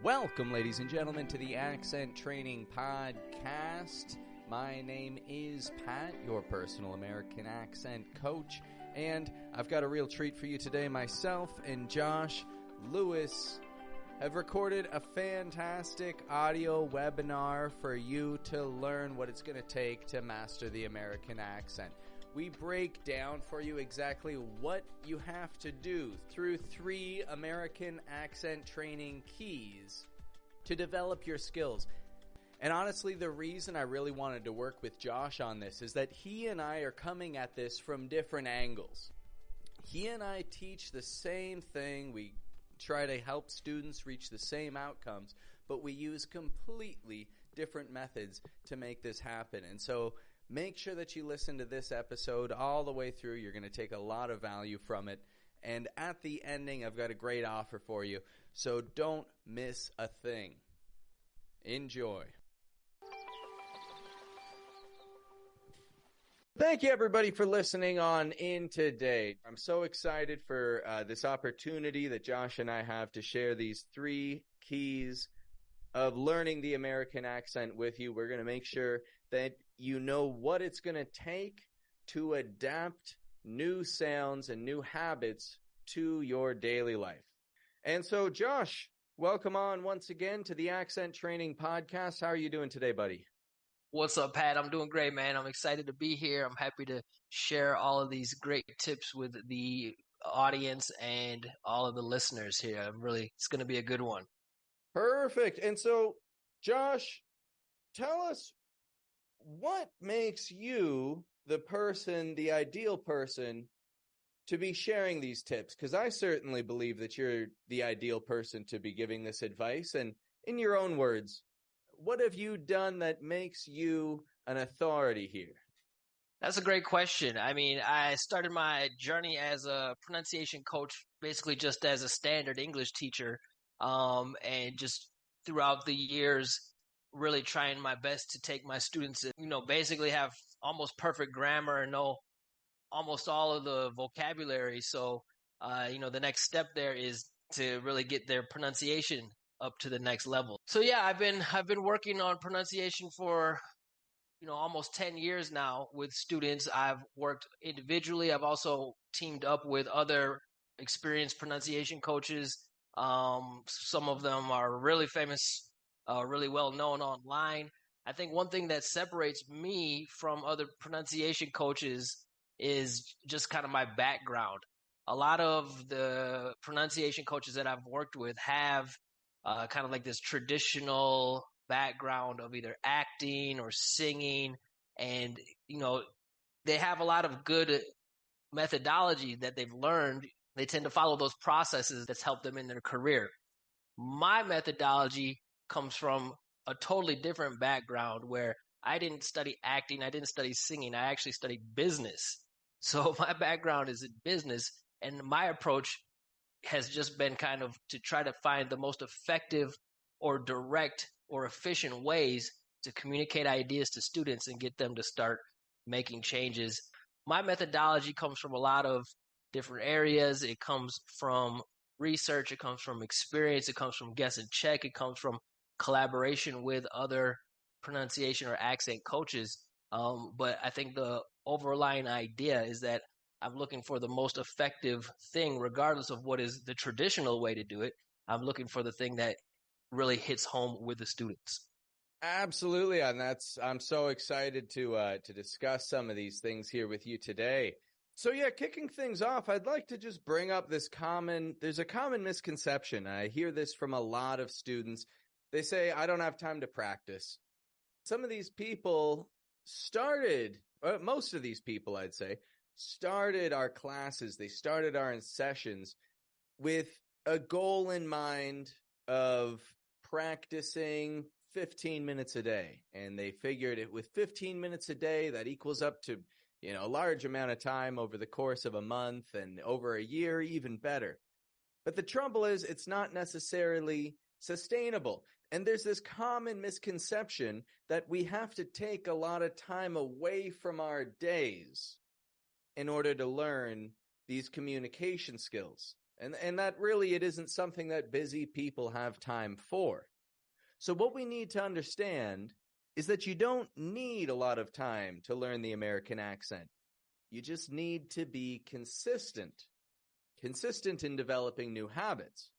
Welcome, ladies and gentlemen, to the Accent Training Podcast. My name is Pat, your personal American accent coach, and I've got a real treat for you today. Myself and Josh Lewis have recorded a fantastic audio webinar for you to learn what it's going to take to master the American accent. We break down for you exactly what you have to do through 3 American accent training keys to develop your skills. And honestly, the reason I really wanted to work with Josh on this is that he and I are coming at this from different angles. He and I teach the same thing. We try to help students reach the same outcomes, but we use completely different methods to make this happen. And so make sure that you listen to this episode all the way through. You're going to take a lot of value from it. And at the ending, I've got a great offer for you. So don't miss a thing. Enjoy. Thank you, everybody, for listening on in today. I'm so excited for this opportunity that Josh and I have to share these 3 keys of learning the American accent with you. We're going to make sure that you know what it's going to take to adapt new sounds and new habits to your daily life. And so, Josh, welcome on once again to the Accent Training Podcast. How are you doing today, buddy? What's up, Pat? I'm doing great, man. I'm excited to be here. I'm happy to share all of these great tips with the audience and all of the listeners here. It's going to be a good one. Perfect. And so, Josh, tell us, what makes you the ideal person to be sharing these tips? Because I certainly believe that you're the ideal person to be giving this advice. And in your own words, what have you done that makes you an authority here? That's a great question. I mean, I started my journey as a pronunciation coach, basically just as a standard English teacher, and just throughout the years, really trying my best to take my students and, basically have almost perfect grammar and know almost all of the vocabulary. So, the next step there is to really get their pronunciation up to the next level. So yeah, I've been working on pronunciation for, almost 10 years now with students. I've worked individually. I've also teamed up with other experienced pronunciation coaches. Some of them are really famous, really well known online. I think one thing that separates me from other pronunciation coaches is just kind of my background. A lot of the pronunciation coaches that I've worked with have kind of like this traditional background of either acting or singing. And, they have a lot of good methodology that they've learned. They tend to follow those processes that's helped them in their career. My methodology comes from a totally different background where I didn't study acting. I didn't study singing. I actually studied business. So my background is in business, and my approach has just been kind of to try to find the most effective or direct or efficient ways to communicate ideas to students and get them to start making changes. My methodology comes from a lot of different areas. It comes from research. It comes from experience. It comes from guess and check. It comes from collaboration with other pronunciation or accent coaches. But I think the overlying idea is that I'm looking for the most effective thing, regardless of what is the traditional way to do it. I'm looking for the thing that really hits home with the students. Absolutely, and I'm so excited to discuss some of these things here with you today. So yeah, kicking things off, I'd like to just bring up there's a common misconception. I hear this from a lot of students. They say, I don't have time to practice. Some of these people most of these people, I'd say, started our classes. They started our sessions with a goal in mind of practicing 15 minutes a day. And they figured it with 15 minutes a day, that equals up to, a large amount of time over the course of a month, and over a year, even better. But the trouble is, it's not necessarily sustainable. And there's this common misconception that we have to take a lot of time away from our days in order to learn these communication skills. And that really, it isn't something that busy people have time for. So what we need to understand is that you don't need a lot of time to learn the American accent. You just need to be consistent in developing new habits.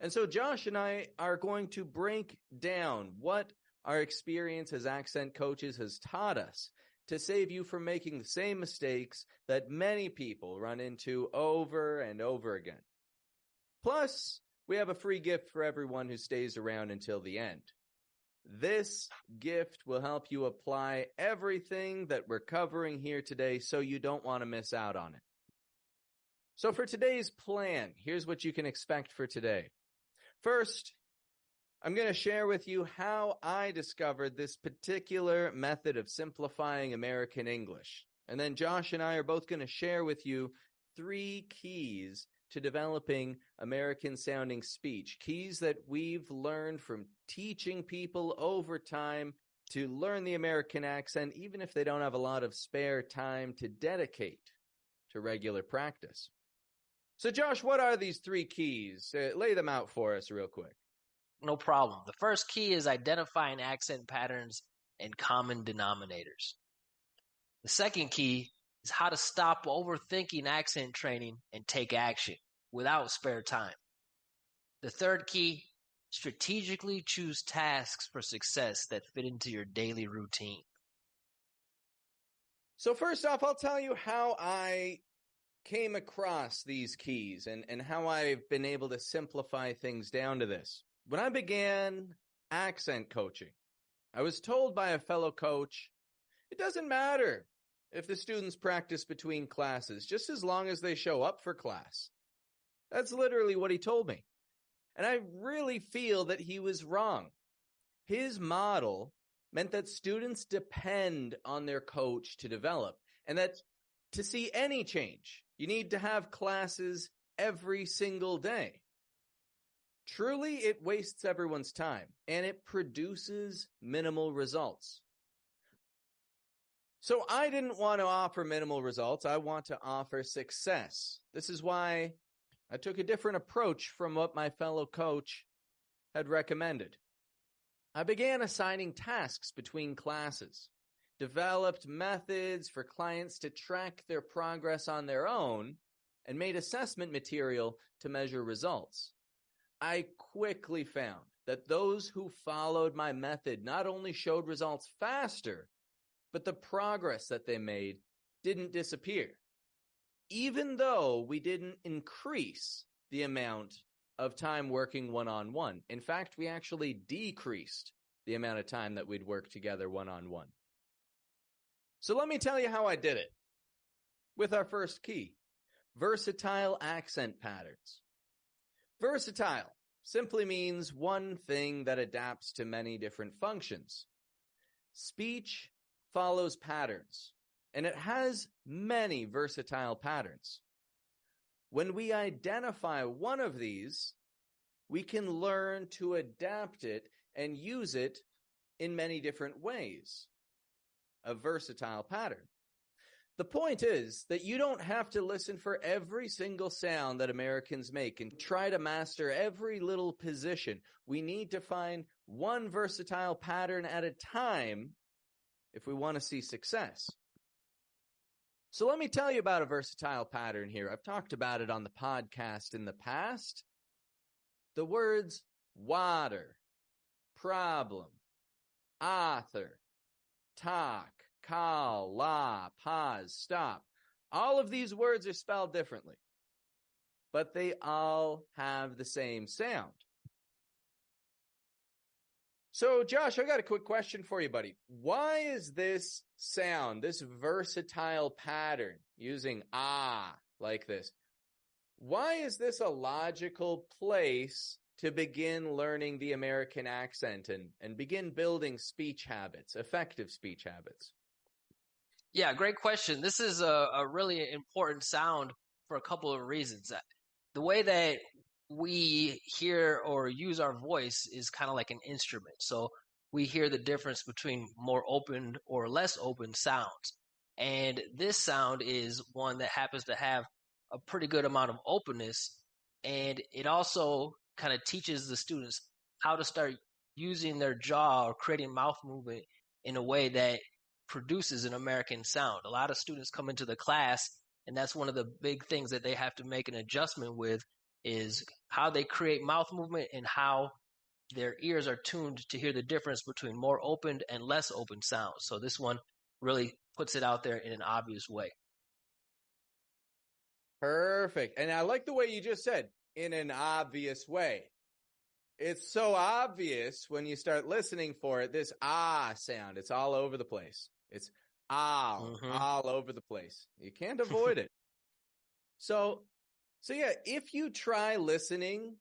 And so Josh and I are going to break down what our experience as accent coaches has taught us to save you from making the same mistakes that many people run into over and over again. Plus, we have a free gift for everyone who stays around until the end. This gift will help you apply everything that we're covering here today so you don't want to miss out on it. So for today's plan, here's what you can expect for today. First, I'm going to share with you how I discovered this particular method of simplifying American English. And then Josh and I are both going to share with you 3 keys to developing American-sounding speech, keys that we've learned from teaching people over time to learn the American accent, even if they don't have a lot of spare time to dedicate to regular practice. So Josh, what are these 3 keys? Lay them out for us real quick. No problem. The first key is identifying accent patterns and common denominators. The second key is how to stop overthinking accent training and take action without spare time. The third key, strategically choose tasks for success that fit into your daily routine. So first off, I'll tell you how I came across these keys and how I've been able to simplify things down to this. When I began accent coaching, I was told by a fellow coach, it doesn't matter if the students practice between classes, just as long as they show up for class. That's literally what he told me. And I really feel that he was wrong. His model meant that students depend on their coach to develop, and that to see any change, you need to have classes every single day. Truly, it wastes everyone's time, and it produces minimal results. So I didn't want to offer minimal results. I want to offer success. This is why I took a different approach from what my fellow coach had recommended. I began assigning tasks between classes, developed methods for clients to track their progress on their own, and made assessment material to measure results. I quickly found that those who followed my method not only showed results faster, but the progress that they made didn't disappear, even though we didn't increase the amount of time working one-on-one. In fact, we actually decreased the amount of time that we'd work together one-on-one. So let me tell you how I did it with our first key, versatile accent patterns. Versatile simply means one thing that adapts to many different functions. Speech follows patterns, and it has many versatile patterns. When we identify one of these, we can learn to adapt it and use it in many different ways. A versatile pattern. The point is that you don't have to listen for every single sound that Americans make and try to master every little position. We need to find one versatile pattern at a time if we want to see success. So let me tell you about a versatile pattern here. I've talked about it on the podcast in the past. The words water, problem, author, talk, call, la, pause, stop. All of these words are spelled differently, but they all have the same sound. So, Josh, I got a quick question for you, buddy. Why is this sound, this versatile pattern, using like this, why is this a logical place to begin learning the American accent and begin building speech habits, effective speech habits? Yeah, great question. This is a really important sound for a couple of reasons. The way that we hear or use our voice is kind of like an instrument. So we hear the difference between more open or less open sounds. And this sound is one that happens to have a pretty good amount of openness, And it also kind of teaches the students how to start using their jaw or creating mouth movement in a way that produces an American sound. A lot of students come into the class, and that's one of the big things that they have to make an adjustment with, is how they create mouth movement and how their ears are tuned to hear the difference between more opened and less open sounds. So this one really puts it out there in an obvious way. Perfect. And I like the way you just said, in an obvious way. It's so obvious when you start listening for it, this sound. It's all over the place. It's all over the place. You can't avoid it. So yeah, if you try listening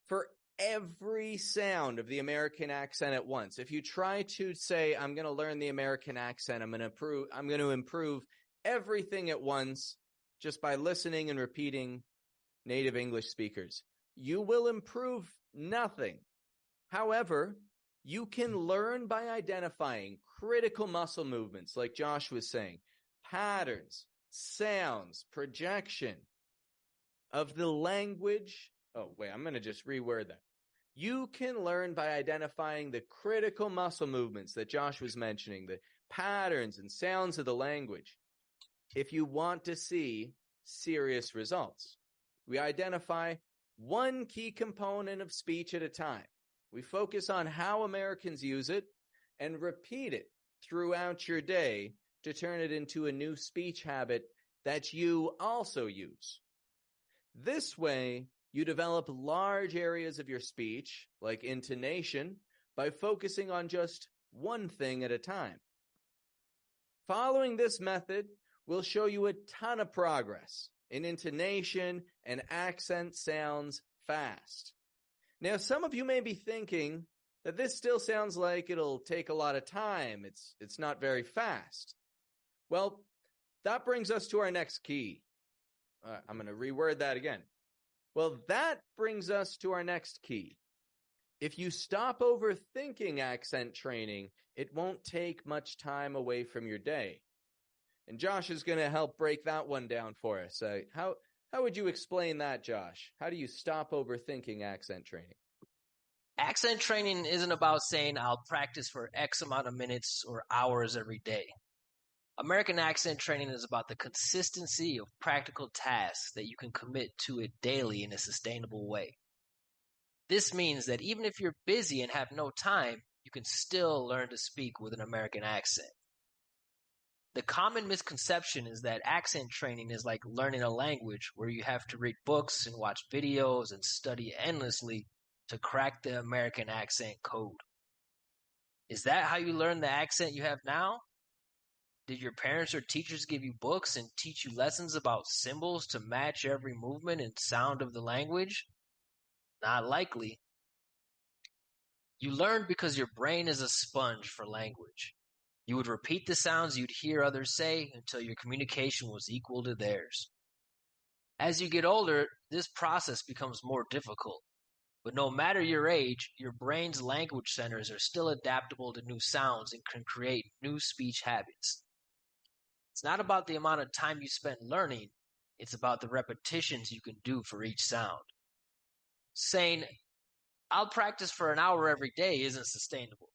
for every sound of the American accent at once, if you try to say, I'm going to learn the American accent, I'm going to improve everything at once just by listening and repeating native English speakers, you will improve nothing. However, you can learn by identifying critical muscle movements, like Josh was saying, patterns, sounds, projection of the language. Oh, wait, I'm going to just reword that. You can learn by identifying the critical muscle movements that Josh was mentioning, the patterns and sounds of the language. If you want to see serious results, we identify one key component of speech at a time. We focus on how Americans use it and repeat it throughout your day to turn it into a new speech habit that you also use. This way, you develop large areas of your speech, like intonation, by focusing on just one thing at a time. Following this method will show you a ton of progress in intonation and accent sounds fast. Now, some of you may be thinking that this still sounds like it'll take a lot of time. It's not very fast. Well, that brings us to our next key. I'm going to reword that again. Well, that brings us to our next key. If you stop overthinking accent training, it won't take much time away from your day. And Josh is going to help break that one down for us. How would you explain that, Josh? How do you stop overthinking accent training? Accent training isn't about saying I'll practice for X amount of minutes or hours every day. American accent training is about the consistency of practical tasks that you can commit to it daily in a sustainable way. This means that even if you're busy and have no time, you can still learn to speak with an American accent. The common misconception is that accent training is like learning a language where you have to read books and watch videos and study endlessly to crack the American accent code. Is that how you learn the accent you have now? Did your parents or teachers give you books and teach you lessons about symbols to match every movement and sound of the language? Not likely. You learned because your brain is a sponge for language. You would repeat the sounds you'd hear others say until your communication was equal to theirs. As you get older, this process becomes more difficult. But no matter your age, your brain's language centers are still adaptable to new sounds and can create new speech habits. It's not about the amount of time you spend learning, it's about the repetitions you can do for each sound. Saying, I'll practice for an hour every day isn't sustainable.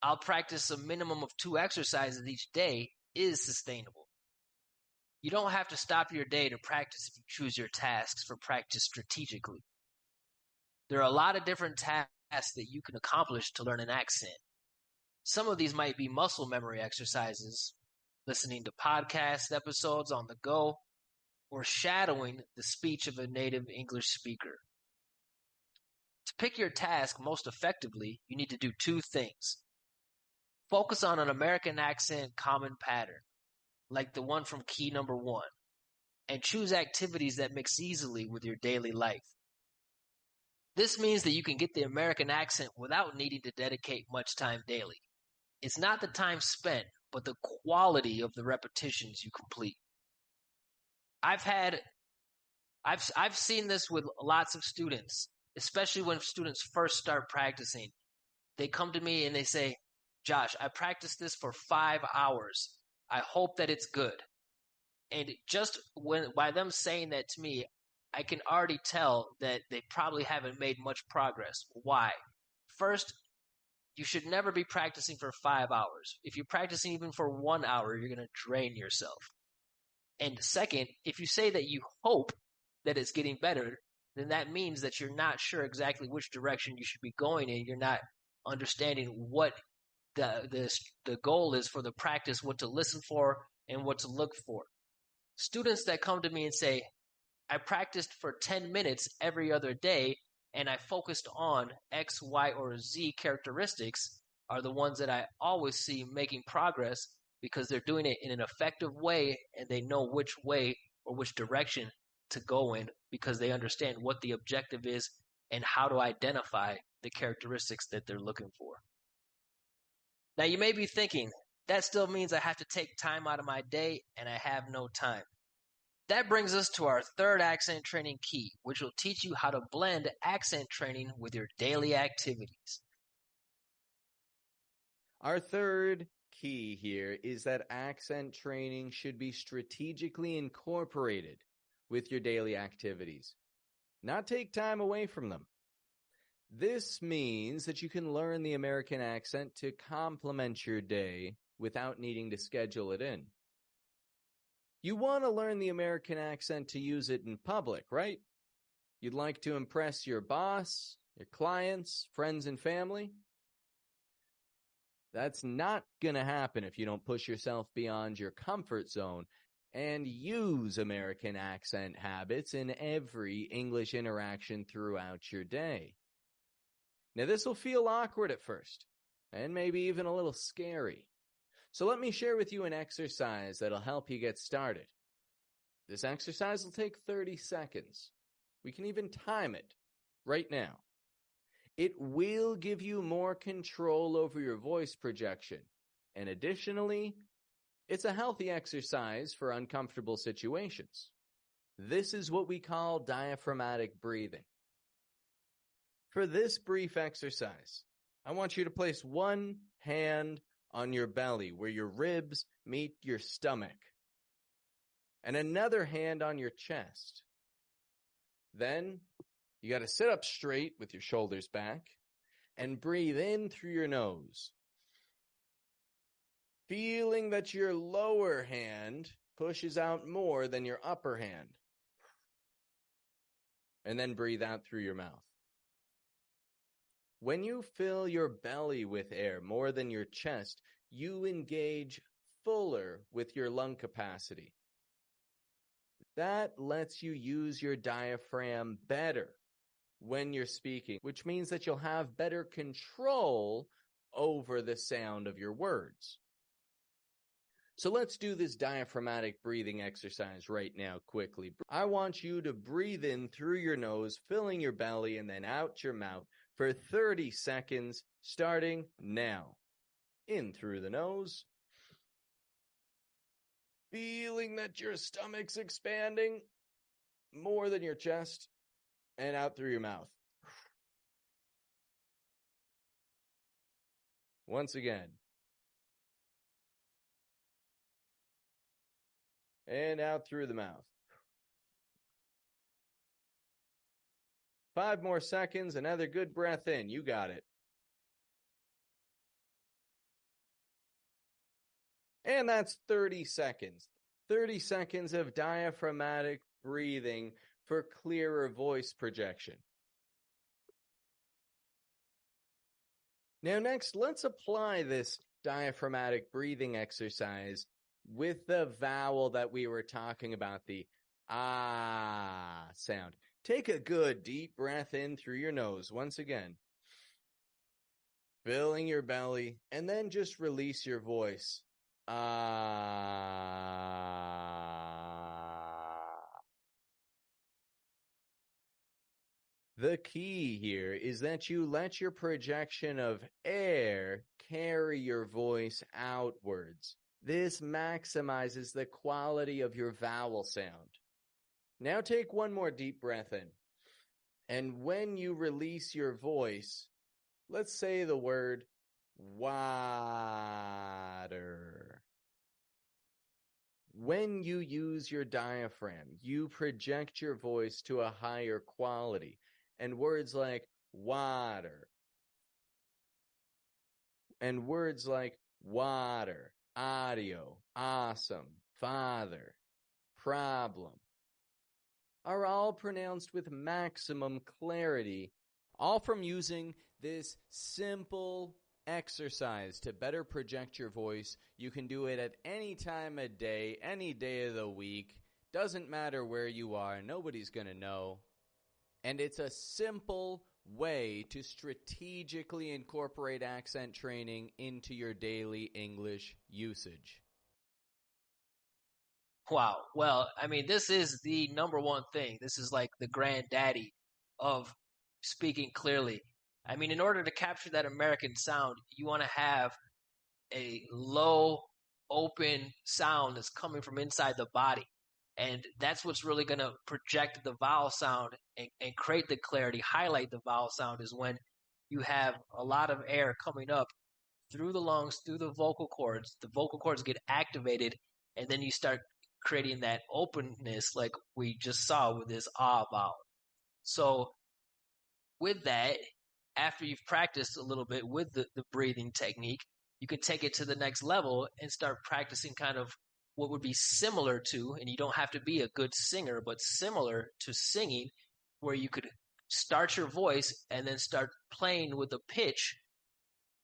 I'll practice a minimum of 2 exercises each day is sustainable. You don't have to stop your day to practice if you choose your tasks for practice strategically. There are a lot of different tasks that you can accomplish to learn an accent. Some of these might be muscle memory exercises, listening to podcast episodes on the go, or shadowing the speech of a native English speaker. To pick your task most effectively, you need to do 2 things. Focus on an American accent common pattern, like the one from key number 1, and choose activities that mix easily with your daily life. This means that you can get the American accent without needing to dedicate much time daily. It's not the time spent, but the quality of the repetitions you complete. I've seen this with lots of students, especially when students first start practicing. They come to me and they say, Josh, I practiced this for 5 hours. I hope that it's good. And just by them saying that to me, I can already tell that they probably haven't made much progress. Why? First, you should never be practicing for 5 hours. If you're practicing even for 1 hour, you're going to drain yourself. And second, if you say that you hope that it's getting better, then that means that you're not sure exactly which direction you should be going in. You're not understanding what the goal is for the practice, what to listen for and what to look for. Students that come to me and say, I practiced for 10 minutes every other day and I focused on X, Y, or Z characteristics are the ones that I always see making progress because they're doing it in an effective way and they know which way or which direction to go in because they understand what the objective is and how to identify the characteristics that they're looking for. Now, you may be thinking, that still means I have to take time out of my day and I have no time. That brings us to our third accent training key, which will teach you how to blend accent training with your daily activities. Our third key here is that accent training should be strategically incorporated with your daily activities, not take time away from them. This means that you can learn the American accent to complement your day without needing to schedule it in. You want to learn the American accent to use it in public, right? You'd like to impress your boss, your clients, friends, and family. That's not going to happen if you don't push yourself beyond your comfort zone and use American accent habits in every English interaction throughout your day. Now, this will feel awkward at first, and maybe even a little scary. So let me share with you an exercise that'll help you get started. This exercise will take 30 seconds. We can even time it right now. It will give you more control over your voice projection. And additionally, it's a healthy exercise for uncomfortable situations. This is what we call diaphragmatic breathing. For this brief exercise, I want you to place one hand on your belly where your ribs meet your stomach, and another hand on your chest. Then you got to sit up straight with your shoulders back and breathe in through your nose, feeling that your lower hand pushes out more than your upper hand. And then breathe out through your mouth. When you fill your belly with air more than your chest, you engage fuller with your lung capacity. That lets you use your diaphragm better when you're speaking, which means that you'll have better control over the sound of your words. So let's do this diaphragmatic breathing exercise right now quickly. I want you to breathe in through your nose, filling your belly, and then out your mouth for 30 seconds, starting now. In through the nose, feeling that your stomach's expanding more than your chest, and out through your mouth. Once again. And out through the mouth. 5 more seconds, another good breath in. You got it. And that's 30 seconds. 30 seconds of diaphragmatic breathing for clearer voice projection. Now next, let's apply this diaphragmatic breathing exercise with the vowel that we were talking about, the ah sound. Take a good deep breath in through your nose once again, filling your belly, and then just release your voice. Ah. The key here is that you let your projection of air carry your voice outwards. This maximizes the quality of your vowel sound. Now take one more deep breath in. And when you release your voice, let's say the word water. When you use your diaphragm, you project your voice to a higher quality. And words like water, audio, awesome, father, problem, are all pronounced with maximum clarity, all from using this simple exercise to better project your voice. You can do it at any time of day, any day of the week. Doesn't matter where you are. Nobody's going to know. And it's a simple way to strategically incorporate accent training into your daily English usage. Wow. Well, I mean, this is the number one thing. This is like the granddaddy of speaking clearly. I mean, in order to capture that American sound, you want to have a low, open sound that's coming from inside the body. And that's what's really going to project the vowel sound and create the clarity, highlight the vowel sound, is when you have a lot of air coming up through the lungs, through the vocal cords. The vocal cords get activated, and then you start creating that openness like we just saw with this ah vowel. So with that, after you've practiced a little bit with the breathing technique, you can take it to the next level and start practicing kind of what would be similar to, and you don't have to be a good singer, but similar to singing, where you could start your voice and then start playing with the pitch,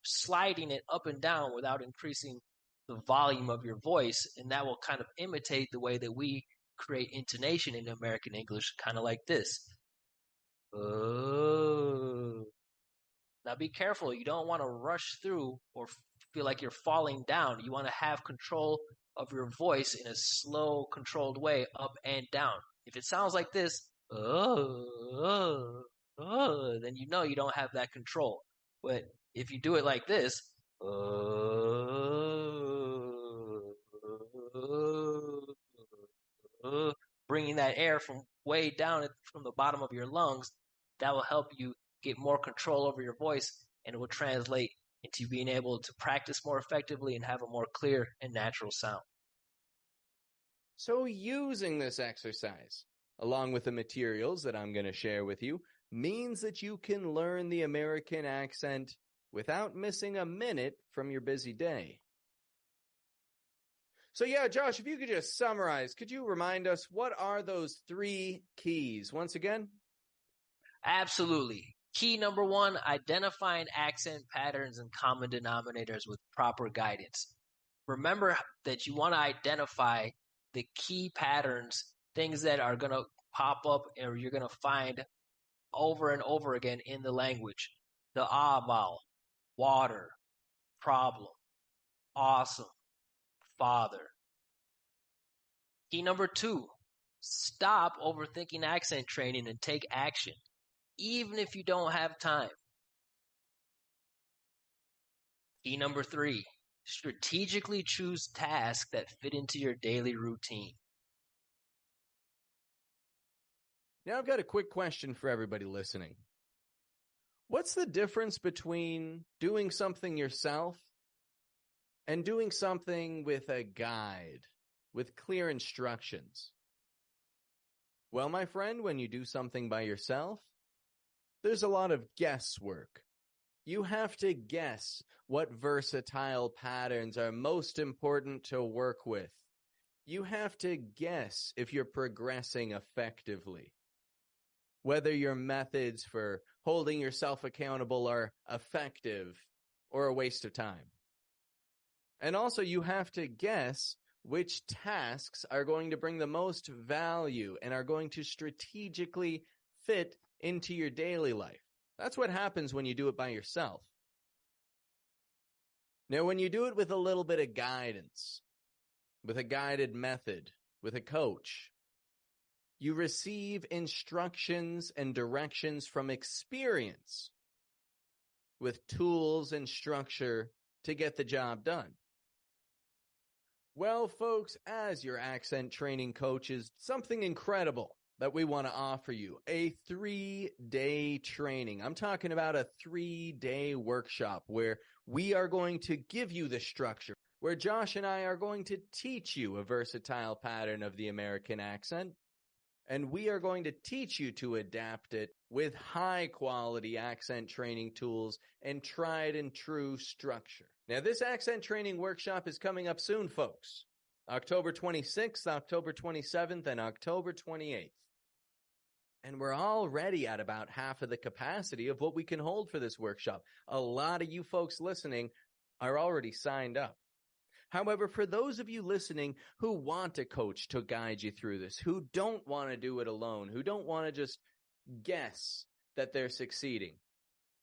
sliding it up and down without increasing the volume of your voice, and that will kind of imitate the way that we create intonation in American English, kind of like this. Oh. Now be careful. You don't want to rush through or feel like you're falling down. You want to have control of your voice in a slow, controlled way, up and down. If it sounds like this, then you know you don't have that control. But if you do it like this, bringing that air from way down from the bottom of your lungs, that will help you get more control over your voice, and it will translate into being able to practice more effectively and have a more clear and natural sound. So using this exercise, along with the materials that I'm going to share with you, means that you can learn the American accent without missing a minute from your busy day. So yeah, Josh, if you could just summarize, could you remind us what are those 3 keys once again? Absolutely. Key number 1, identifying accent patterns and common denominators with proper guidance. Remember that you want to identify the key patterns, things that are going to pop up or you're going to find over and over again in the language. The ah vowel, water, problem, awesome, father. Key number 2, stop overthinking accent training and take action, even if you don't have time. Key number 3, strategically choose tasks that fit into your daily routine. Now I've got a quick question for everybody listening. What's the difference between doing something yourself and doing something with a guide, with clear instructions? Well, my friend, when you do something by yourself, there's a lot of guesswork. You have to guess what versatile patterns are most important to work with. You have to guess if you're progressing effectively, whether your methods for holding yourself accountable are effective or a waste of time. And also you have to guess which tasks are going to bring the most value and are going to strategically fit into your daily life. That's what happens when you do it by yourself. Now, when you do it with a little bit of guidance, with a guided method, with a coach, you receive instructions and directions from experience with tools and structure to get the job done. Well, folks, as your accent training coach is something incredible that we want to offer you, a 3-day training. I'm talking about a 3-day workshop where we are going to give you the structure. where Josh and I are going to teach you a versatile pattern of the American accent, and we are going to teach you to adapt it with high-quality accent training tools and tried and true structure. Now, this accent training workshop is coming up soon, folks. October 26th, October 27th, and October 28th. And we're already at about half of the capacity of what we can hold for this workshop. A lot of you folks listening are already signed up. However, for those of you listening who want a coach to guide you through this, who don't want to do it alone, who don't want to just guess that they're succeeding,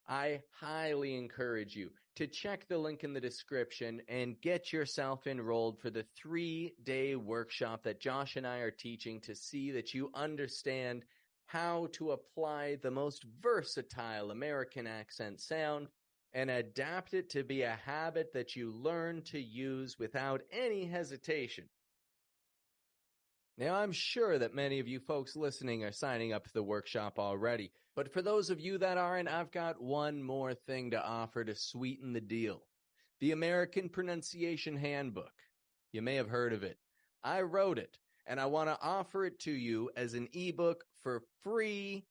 I highly encourage you to check the link in the description and get yourself enrolled for the 3-day workshop that Josh and I are teaching to see that you understand how to apply the most versatile American accent sound and adapt it to be a habit that you learn to use without any hesitation. Now, I'm sure that many of you folks listening are signing up for the workshop already, but for those of you that aren't, I've got one more thing to offer to sweeten the deal. The American Pronunciation Handbook. You may have heard of it. I wrote it, and I want to offer it to you as an ebook for free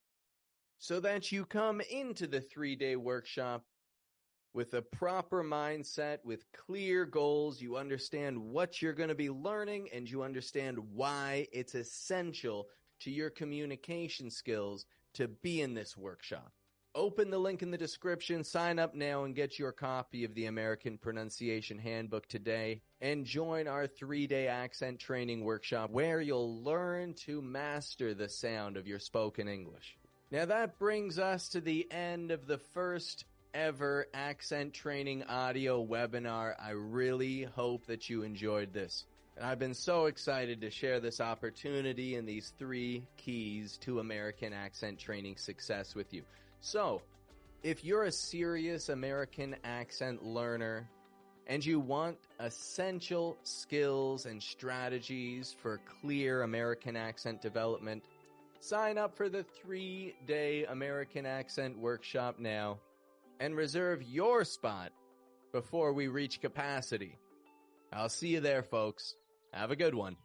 so that you come into the 3-day workshop with a proper mindset, with clear goals. You understand what you're going to be learning, and you understand why it's essential to your communication skills to be in this workshop. Open the link in the description, sign up now, and get your copy of the American Pronunciation Handbook today, and join our 3-day accent training workshop where you'll learn to master the sound of your spoken English. Now that brings us to the end of the first ever accent training audio webinar. I really hope that you enjoyed this. And I've been so excited to share this opportunity and these 3 keys to American accent training success with you. So, if you're a serious American accent learner and you want essential skills and strategies for clear American accent development, sign up for the 3-day American accent workshop now and reserve your spot before we reach capacity. I'll see you there, folks. Have a good one.